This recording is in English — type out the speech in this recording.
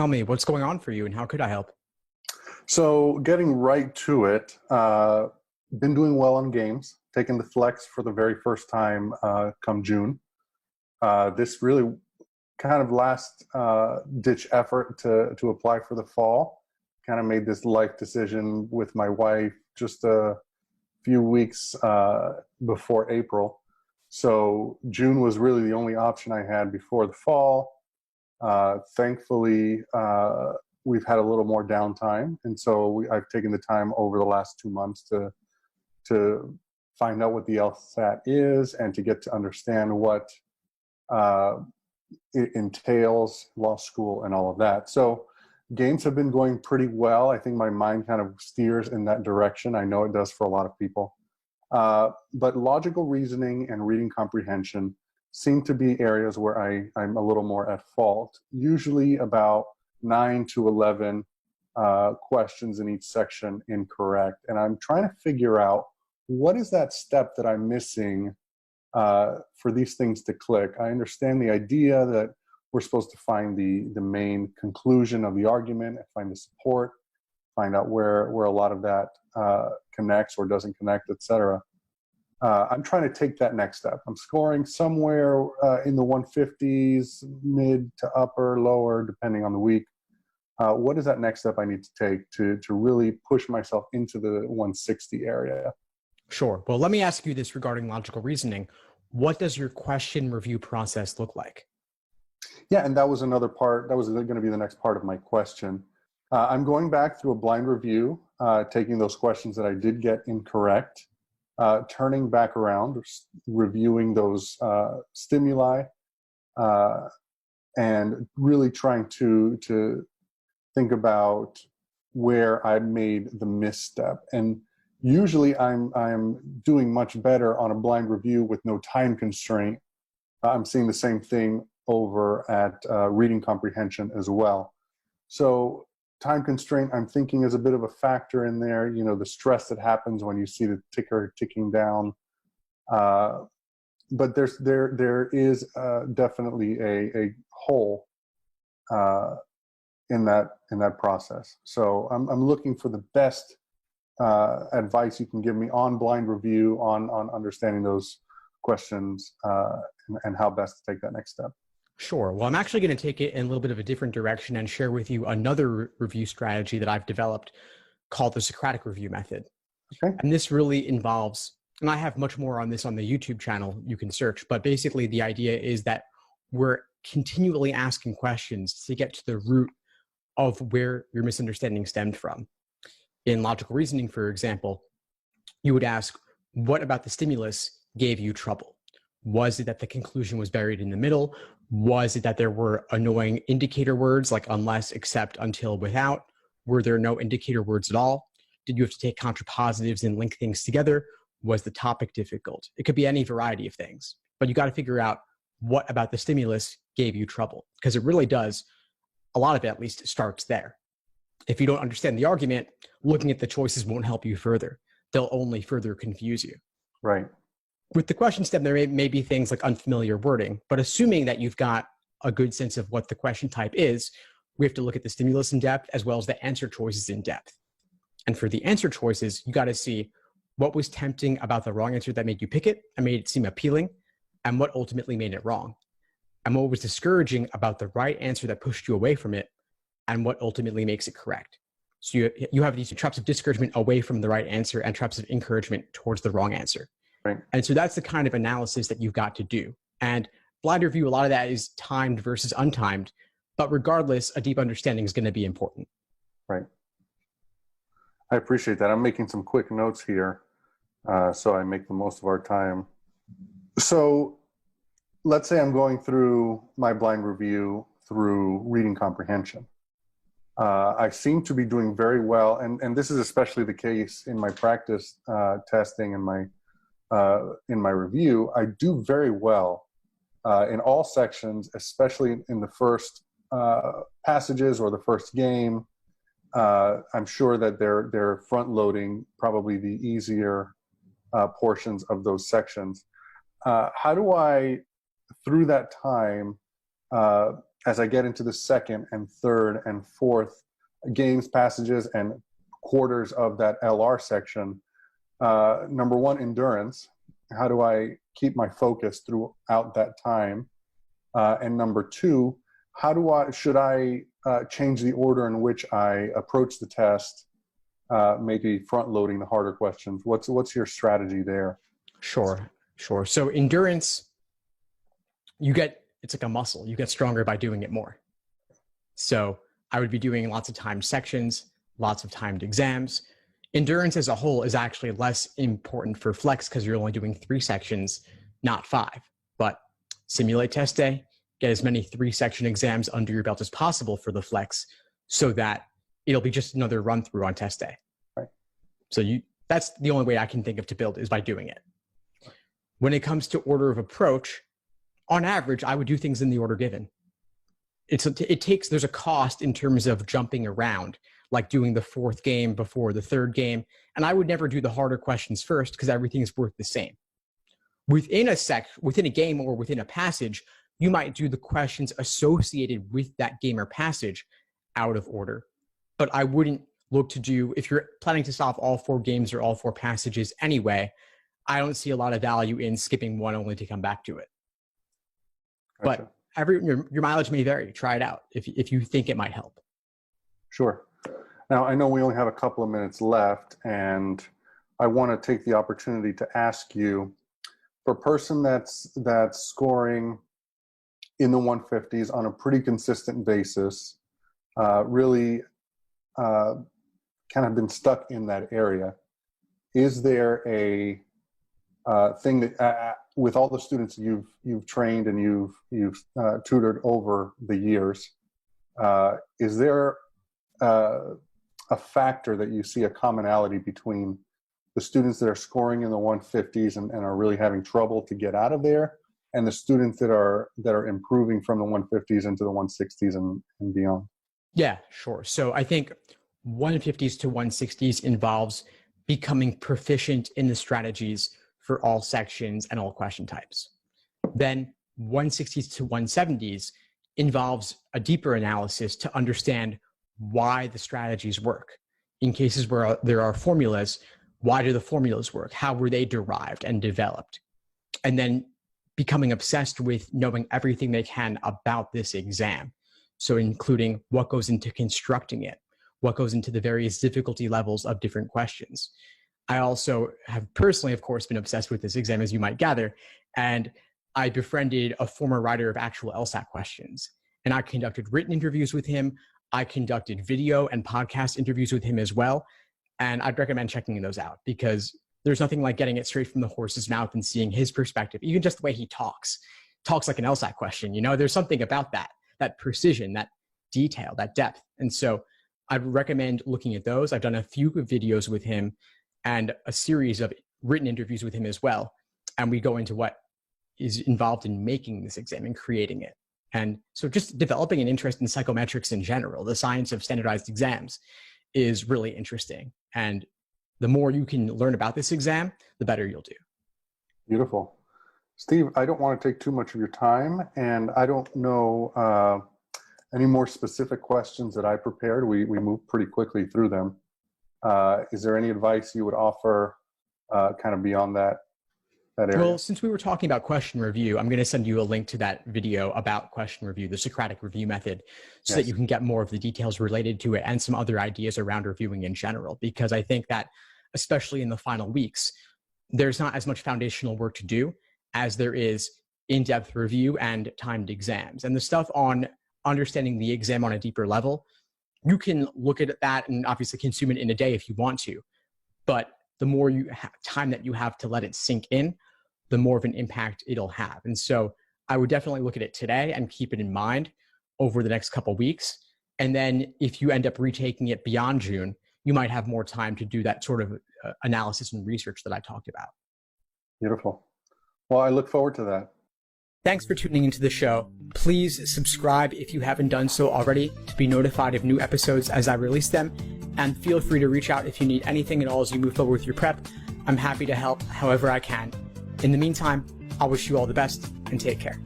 me what's going on for you and how could I help? So getting right to it, been doing well on games, taking the flex for the very first time come June. This really kind of last ditch effort to apply for the fall. Kind of made this life decision with my wife just a few weeks before April. So June was really the only option I had before the fall. Thankfully, we've had a little more downtime, and so I've taken the time over the last 2 months to find out what the LSAT is and to get to understand what it entails, law school, and all of that. So games have been going pretty well. I think my mind kind of steers in that direction. I know it does for a lot of people. But logical reasoning and reading comprehension seem to be areas where I'm a little more at fault. Usually about 9 to 11 questions in each section incorrect. And I'm trying to figure out what is that step that I'm missing for these things to click. I understand the idea that we're supposed to find the main conclusion of the argument and find the support, find out where a lot of that connects or doesn't connect, etc. I'm trying to take that next step. I'm scoring somewhere in the 150s, mid to upper, lower, depending on the week. What is that next step I need to take to really push myself into the 160 area? Sure. Well, let me ask you this regarding logical reasoning. What does your question review process look like? Yeah, and that was another part. That was going to be the next part of my question. I'm going back through a blind review, taking those questions that I did get incorrect, turning back around, reviewing those stimuli, and really trying to think about where I made the misstep. And usually I'm doing much better on a blind review with no time constraint. I'm seeing the same thing over at reading comprehension as well. So time constraint, I'm thinking, is a bit of a factor in there. You know, the stress that happens when you see the ticker ticking down. But there is definitely a hole in that process. So I'm looking for the best advice you can give me on blind review, on understanding those questions, and how best to take that next step. Sure. Well, I'm actually going to take it in a little bit of a different direction and share with you another review strategy that I've developed called the Socratic review method. Okay. And this really involves, and I have much more on this on the YouTube channel you can search, but basically the idea is that we're continually asking questions to get to the root of where your misunderstanding stemmed from. In logical reasoning, for example, you would ask, what about the stimulus gave you trouble? Was it that the conclusion was buried in the middle? Was it that there were annoying indicator words like unless, except, until, without? Were there no indicator words at all? Did you have to take contrapositives and link things together? Was the topic difficult? It could be any variety of things, but you got to figure out what about the stimulus gave you trouble, because it really does. A lot of it at least starts there. If you don't understand the argument, looking at the choices won't help you further. They'll only further confuse you. Right. With the question stem, there may be things like unfamiliar wording, but assuming that you've got a good sense of what the question type is, we have to look at the stimulus in depth as well as the answer choices in depth. And for the answer choices, you got to see what was tempting about the wrong answer that made you pick it and made it seem appealing, and what ultimately made it wrong. And what was discouraging about the right answer that pushed you away from it, and what ultimately makes it correct. So you have these traps of discouragement away from the right answer and traps of encouragement towards the wrong answer. Right. And so that's the kind of analysis that you've got to do. And blind review, a lot of that is timed versus untimed, but regardless, a deep understanding is going to be important. Right. I appreciate that. I'm making some quick notes here, so I make the most of our time. So let's say I'm going through my blind review through reading comprehension. I seem to be doing very well, and this is especially the case in my practice testing and in my review. I do very well in all sections, especially in the first passages or the first game. I'm sure that they're front loading probably the easier portions of those sections. How do I, through that time, as I get into the second and third and fourth games, passages, and quarters of that LR section, number one, endurance. How do I keep my focus throughout that time? And number two, should I change the order in which I approach the test, maybe front loading the harder questions? What's your strategy there? Sure. So endurance, it's like a muscle. You get stronger by doing it more. So I would be doing lots of timed sections, lots of timed exams. Endurance as a whole is actually less important for flex because you're only doing 3 sections, not 5. But simulate test day, get as many 3-section exams under your belt as possible for the flex so that it'll be just another run through on test day. Right. So that's the only way I can think of to build is by doing it. When it comes to order of approach, on average, I would do things in the order given. There's a cost in terms of jumping around, like doing the 4th game before the 3rd game. And I would never do the harder questions first because everything's worth the same. Within a game or within a passage, you might do the questions associated with that game or passage out of order. But I wouldn't look to do, if you're planning to solve all 4 games or all 4 passages anyway, I don't see a lot of value in skipping one only to come back to it. Gotcha. But your mileage may vary. Try it out if you think it might help. Sure. Now, I know we only have a couple of minutes left, and I want to take the opportunity to ask you, for a person that's scoring in the 150s on a pretty consistent basis, really kind of been stuck in that area, is there a thing that with all the students you've trained and you've tutored over the years, is there a factor that you see a commonality between the students that are scoring in the 150s and are really having trouble to get out of there, and the students that are improving from the 150s into the 160s and beyond? Yeah, sure. So I think 150s to 160s involves becoming proficient in the strategies for all sections and all question types. Then 160s to 170s involves a deeper analysis to understand why the strategies work. In cases where there are formulas, why do the formulas work? How were they derived and developed? And then becoming obsessed with knowing everything they can about this exam. So including what goes into constructing it, what goes into the various difficulty levels of different questions. I also have personally, of course, been obsessed with this exam, as you might gather, and I befriended a former writer of actual LSAT questions. And I conducted written interviews with him. I conducted video and podcast interviews with him as well. And I'd recommend checking those out because there's nothing like getting it straight from the horse's mouth and seeing his perspective, even just the way he talks like an LSAT question. There's something about that precision, that detail, that depth. And so I'd recommend looking at those. I've done a few videos with him and a series of written interviews with him as well. And we go into what is involved in making this exam and creating it. And so just developing an interest in psychometrics in general, the science of standardized exams, is really interesting. And the more you can learn about this exam, the better you'll do. Beautiful. Steve, I don't want to take too much of your time, and I don't know any more specific questions that I prepared. We moved pretty quickly through them. Is there any advice you would offer kind of beyond that area? Well, since we were talking about question review, I'm going to send you a link to that video about question review, the Socratic review method, so that you can get more of the details related to it and some other ideas around reviewing in general. Because I think that, especially in the final weeks, there's not as much foundational work to do as there is in-depth review and timed exams. And the stuff on understanding the exam on a deeper level, you can look at that and obviously consume it in a day if you want to. But the more time that you have to let it sink in, the more of an impact it'll have. And so I would definitely look at it today and keep it in mind over the next couple of weeks. And then if you end up retaking it beyond June, you might have more time to do that sort of analysis and research that I talked about. Beautiful. Well, I look forward to that. Thanks for tuning into the show. Please subscribe if you haven't done so already to be notified of new episodes as I release them. And feel free to reach out if you need anything at all as you move forward with your prep. I'm happy to help however I can. In the meantime, I'll wish you all the best and take care.